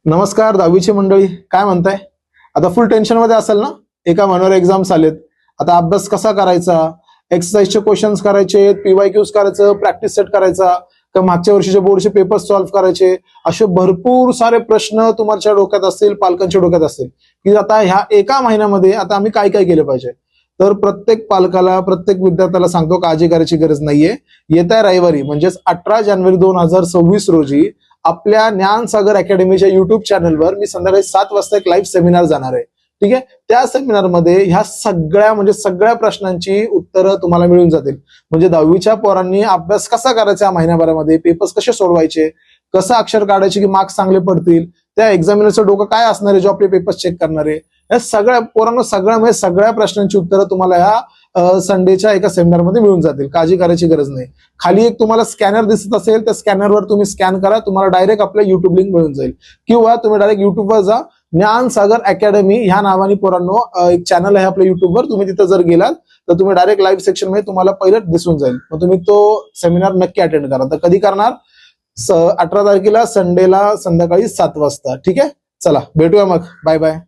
नमस्कार दहावीची मंडळी, काय म्हणताय? आता फुल टेन्शन मध्ये असेल ना? एका महिन्यावर एक्झाम्स आलेत. आता अभ्यास कसा करायचा, एक्सरसाइजचे क्वेश्चन्स करायचे, पीवायक्यूज करायचं, प्रॅक्टिस सेट करायचा, का मागच्या वर्षीचे बोर्डचे पेपर्स सॉल्व्ह करायचे, असे भरपूर सारे प्रश्न तुमच्या डोक्यात असतील, पालकांच्या डोक्यात असतील की आता ह्या एका महिन्यामध्ये आता आम्ही काय काय केलं पाहिजे. तर प्रत्येक पालकाला, प्रत्येक विद्यार्थ्याला सांगतो, काळजी करायची गरज नाहीये. येत्या रविवारी म्हणजेच 18 जानेवारी 2026 रोजी आपल्या ज्ञानसागर अकॅडमीच्या युट्यूब चॅनलवर मी संध्याकाळी 7 वाजता एक लाईव्ह सेमिनार जाणार आहे. ठीक आहे, त्या सेमिनारमध्ये ह्या सगळ्या प्रश्नांची उत्तरं तुम्हाला मिळून जातील. म्हणजे 10वीच्या पोरांनी अभ्यास कसा करायचा म्हणजे पेपर्स कसे सोडवायचे, कसं अक्षर काढायचे की मार्क्स चांगले पडतील, त्या एक्झामिनरचं डोकं काय असणार आहे जो आपले पेपर्स चेक करणार आहे, या सगळ्या पोरांना सगळ्या प्रश्नांची उत्तरं तुम्हाला ह्या संडेच्या एका सेमिनारमध्ये मिळून जातील. काळजी करायची गरज नाही. खाली एक तुम्हाला स्कॅनर दिसत असेल, त्या स्कॅनरवर तुम्ही स्कॅन करा, तुम्हाला डायरेक्ट आपल्या युट्यूब लिंक मिळून जाईल. किंवा तुम्ही डायरेक्ट युट्यूबवर जा, ज्ञानसागर अकॅडमी ह्या नावाने पोरांनो एक चॅनल आहे आपल्या युट्यूबवर. तुम्ही तिथं जर गेलात तर तुम्ही डायरेक्ट लाईव्ह सेक्शन मध्ये तुम्हाला पहिलं दिसून जाईल. मग तुम्ही तो सेमिनार नक्की अटेंड करा. तर कधी करणार? 18 तारखेला संडेला संध्याकाळी 7 वाजता. ठीक आहे, चला भेटूया मग. Bye bye.